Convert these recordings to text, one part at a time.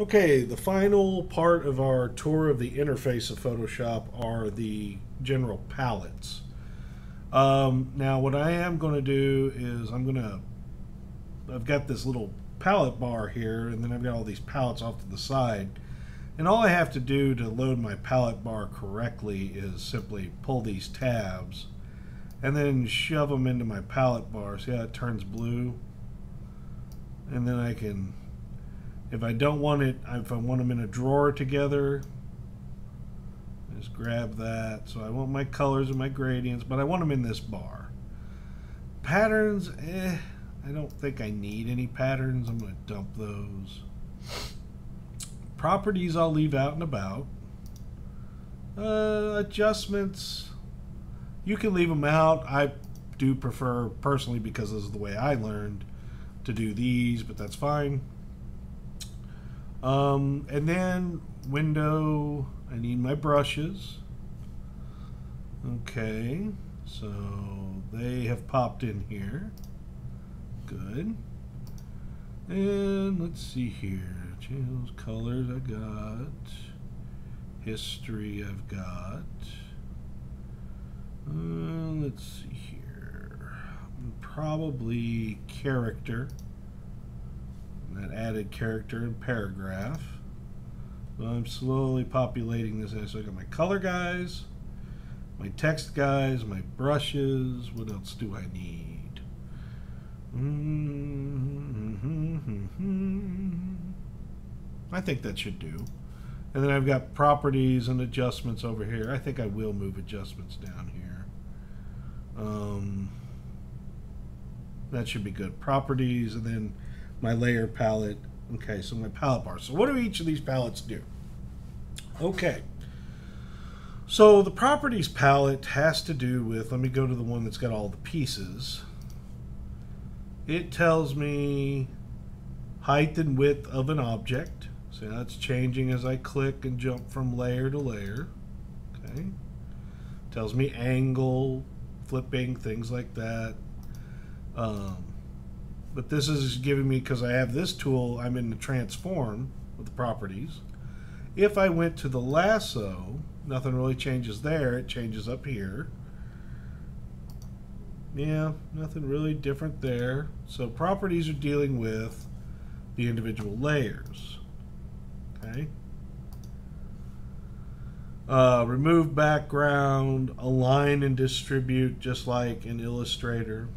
Okay, the final part of our tour of the interface of Photoshop are the general palettes. Now, what I am going to do is I've got this little palette bar here, and then I've got all these palettes off to the side. And all I have to do to load my palette bar correctly is simply pull these tabs and then shove them into my palette bar. See how it turns blue? And then I can, if I don't want it, if I want them in a drawer together, just grab that. So I want my colors and my gradients, but I want them in this bar. Patterns, I don't think I need any patterns. I'm going to dump those. Properties I'll leave out and about. Adjustments, you can leave them out. I do prefer, personally, because this is the way I learned, to do these, but that's fine. And then window, I need my brushes. Okay, so they have popped in here. Good. And let's see here. Channels, colors I got. History I've got. Let's see here. Probably character. That added character and paragraph. So I'm slowly populating this. So I got my color guys, my text guys, my brushes. What else do I need? I think that should do. And then I've got properties and adjustments over here. I think I will move adjustments down here. That should be good. Properties, and then my layer palette. Okay, so my palette bar. So what do each of these palettes do? Okay. So the properties palette has to do with, let me go to the one that's got all the pieces. It tells me height and width of an object. So that's changing as I click and jump from layer to layer. Okay. Tells me angle, flipping, things like that. But this is giving me, because I have this tool, I'm in the transform with the properties. If I went to the lasso, nothing really changes there. It changes up here. Yeah, nothing really different there. So properties are dealing with the individual layers. Okay. Remove background, align and distribute, just like in Illustrator.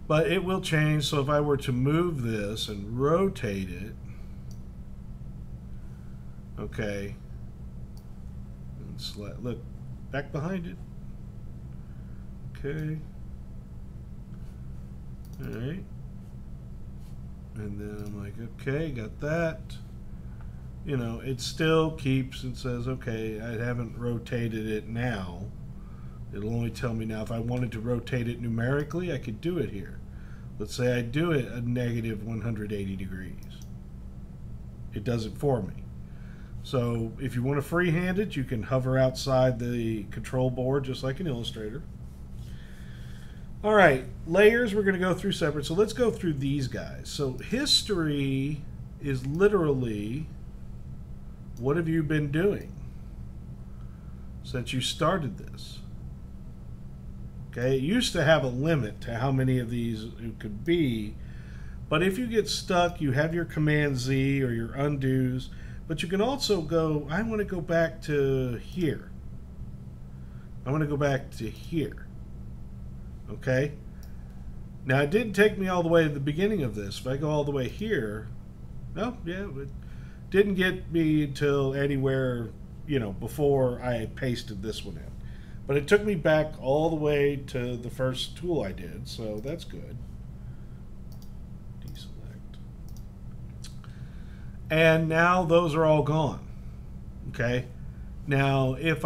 But it will change. So if I were to move this and rotate it, okay, and look back behind it. Okay. All right. And then I'm like, okay, got that. You know, it still keeps and says, okay, I haven't rotated it now. It'll only tell me now. If I wanted to rotate it numerically, I could do it here. Let's say I do it a negative 180 degrees. It does it for me. So if you want to freehand it, you can hover outside the control board just like in Illustrator. All right, layers we're going to go through separate. So let's go through these guys. So history is literally, what have you been doing since you started this? Okay, it used to have a limit to how many of these it could be, but if you get stuck, you have your Command Z or your undos, but you can also go, I want to go back to here. I want to go back to here. Okay? Now, it didn't take me all the way to the beginning of this. If I go all the way here, oh, yeah, it didn't get me until anywhere, you know, before I had pasted this one in. But it took me back all the way to the first tool I did, so that's good. Deselect. And now those are all gone. Okay? Now, if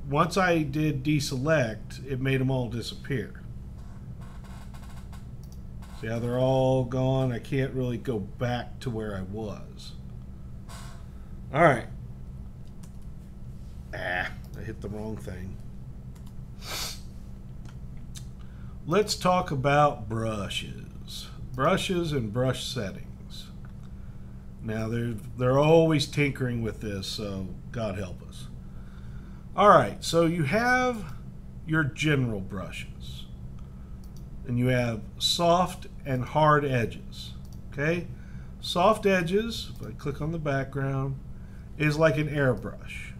once I did deselect, it made them all disappear. See how they're all gone? I can't really go back to where I was. All right. I hit the wrong thing. Let's talk about brushes. Brushes and brush settings. Now they're always tinkering with this, so God help us. All right, so you have your general brushes, and you have soft and hard edges. Okay, soft edges, if I click on the background, is like an airbrush.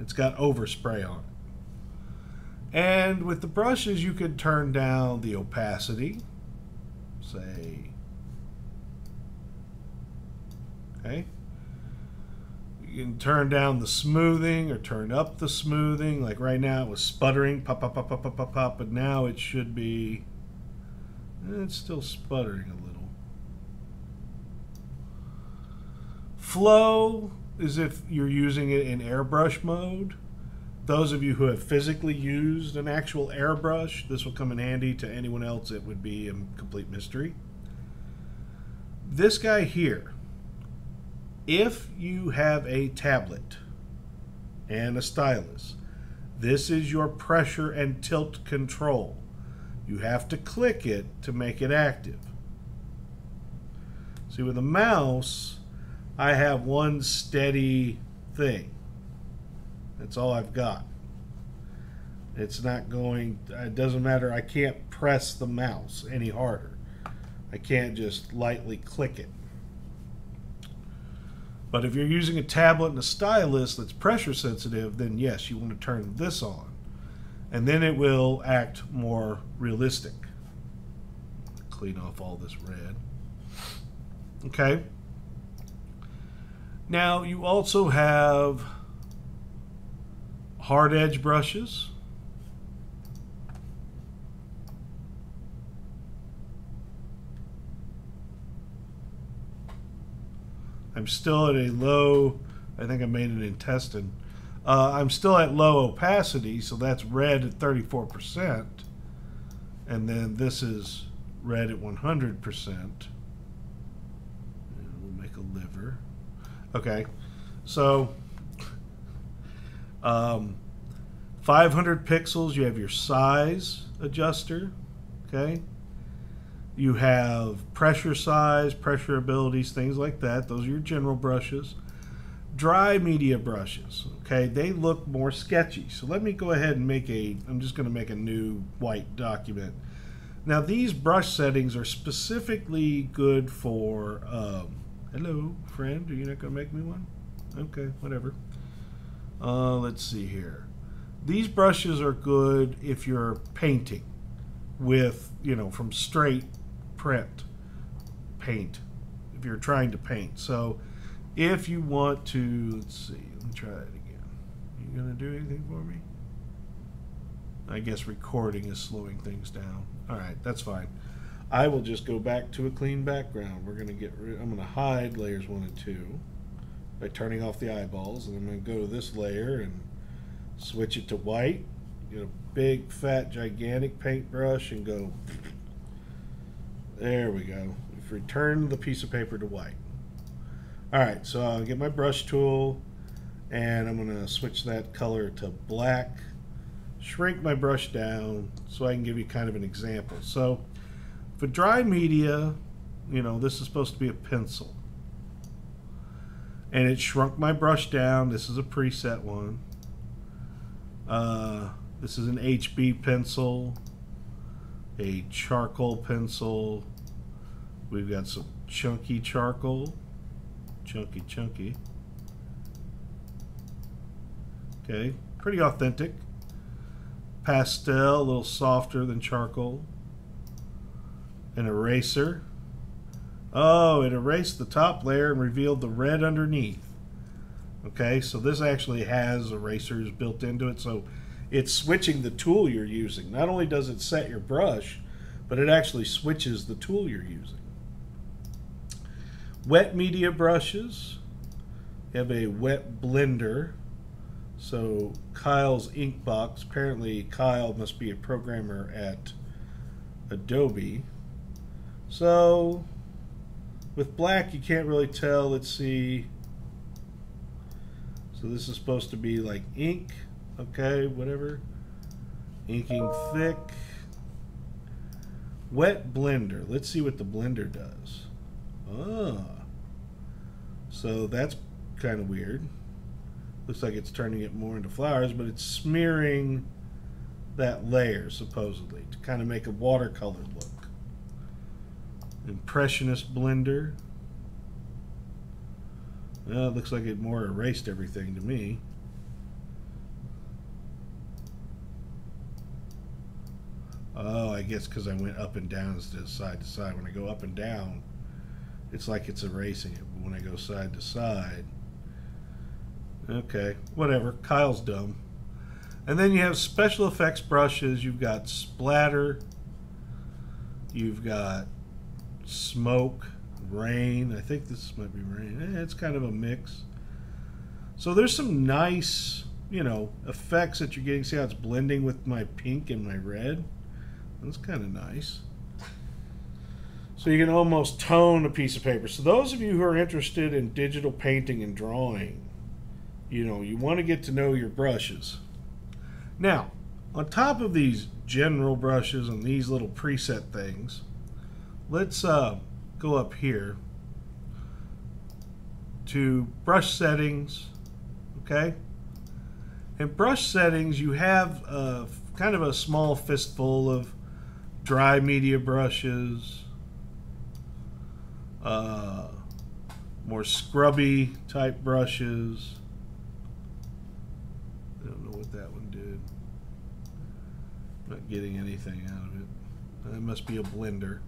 It's got overspray on it. And with the brushes, you could turn down the opacity, say, okay. You can turn down the smoothing or turn up the smoothing. Like right now it was sputtering, pop, pop, pop, pop, pop, pop, pop, but now it should be, it's still sputtering a little. Flow is if you're using it in airbrush mode. Those of you who have physically used an actual airbrush, this will come in handy. To anyone else, it would be a complete mystery. This guy here, if you have a tablet and a stylus, this is your pressure and tilt control. You have to click it to make it active. See, with a mouse, I have one steady thing. That's all I've got. It's not going, it doesn't matter, I can't press the mouse any harder. I can't just lightly click it. But if you're using a tablet and a stylus that's pressure sensitive, then yes, you want to turn this on. And then it will act more realistic. Clean off all this red. Okay. Now you also have hard edge brushes. I'm still at a low, I think I made an intestine. I'm still at low opacity, so that's red at 34%. And then this is red at 100%. And we'll make a liver. Okay, so 500 pixels, you have your size adjuster, okay? You have pressure size, pressure abilities, things like that. Those are your general brushes. Dry media brushes, okay? They look more sketchy. So let me go ahead and make I'm just gonna make a new white document. Now these brush settings are specifically good for, hello, friend, are you not gonna make me one? Okay, whatever. Let's see here. These brushes are good if you're painting with, you know, from straight print paint, if you're trying to paint. So if you want to, let's see, let me try it again. You gonna do anything for me? I guess recording is slowing things down. All right, that's fine. I will just go back to a clean background. We're gonna I'm gonna hide layers 1 and 2 by turning off the eyeballs, and I'm gonna go to this layer and switch it to white. Get a big, fat, gigantic paintbrush and go. There we go. We've returned the piece of paper to white. All right, so I'll get my brush tool, and I'm going to switch that color to black, shrink my brush down so I can give you kind of an example. So for dry media, you know, this is supposed to be a pencil. And it shrunk my brush down. This is a preset one. This is an HB pencil, a charcoal pencil. We've got some chunky charcoal, chunky. Okay, pretty authentic. Pastel, a little softer than charcoal. An eraser. Oh, it erased the top layer and revealed the red underneath. Okay, so this actually has erasers built into it, so it's switching the tool you're using. Not only does it set your brush, but it actually switches the tool you're using. Wet media brushes. You have a wet blender. So Kyle's ink box, apparently Kyle must be a programmer at Adobe. So with black you can't really tell. Let's see. So this is supposed to be like ink, okay, whatever. Inking thick. Wet blender. Let's see what the blender does. Ah. So that's kind of weird. Looks like it's turning it more into flowers, but it's smearing that layer, supposedly, to kind of make a watercolor look. Impressionist blender. Well, it looks like it more erased everything to me. Oh, I guess because I went up and down instead of side to side. When I go up and down, it's like it's erasing it. But when I go side to side, okay, whatever. Kyle's dumb. And then you have special effects brushes. You've got splatter. You've got smoke, rain. I think this might be rain. It's kind of a mix. So there's some nice, effects that you're getting. See how it's blending with my pink and my red? That's kind of nice. So you can almost tone a piece of paper. So those of you who are interested in digital painting and drawing, you want to get to know your brushes. Now, on top of these general brushes and these little preset things, let's go up here to brush settings, okay? In brush settings, you have kind of a small fistful of dry media brushes, more scrubby type brushes. I don't know what that one did. Not getting anything out of it. That must be a blender.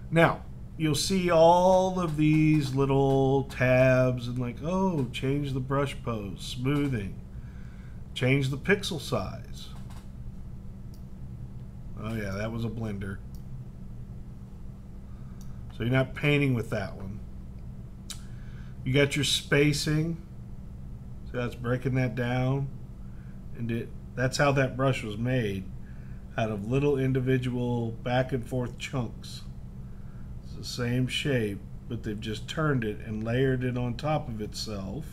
Now, you'll see all of these little tabs and like, oh, change the brush pose, smoothing, change the pixel size. Oh yeah, that was a blender. So you're not painting with that one. You got your spacing. So that's breaking that down. And that's how that brush was made, out of little individual back and forth chunks. It's the same shape, but they've just turned it and layered it on top of itself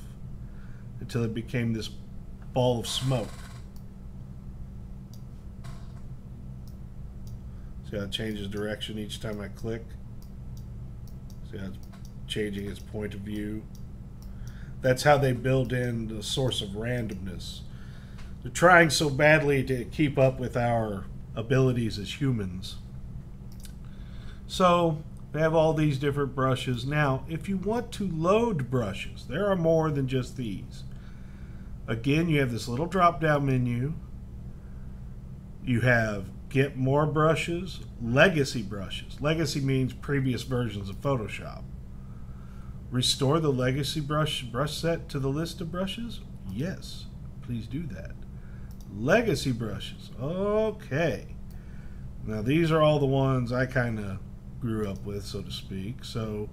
until it became this ball of smoke. See how it changes direction each time I click? See how it's changing its point of view? That's how they build in the source of randomness. They're trying so badly to keep up with our abilities as humans. So we have all these different brushes. Now, if you want to load brushes, there are more than just these. Again, you have this little drop-down menu. You have get more brushes, legacy brushes. Legacy means previous versions of Photoshop. Restore the legacy brush set to the list of brushes? Yes, please do that. Legacy brushes. Okay. Now these are all the ones I kind of grew up with, so to speak. So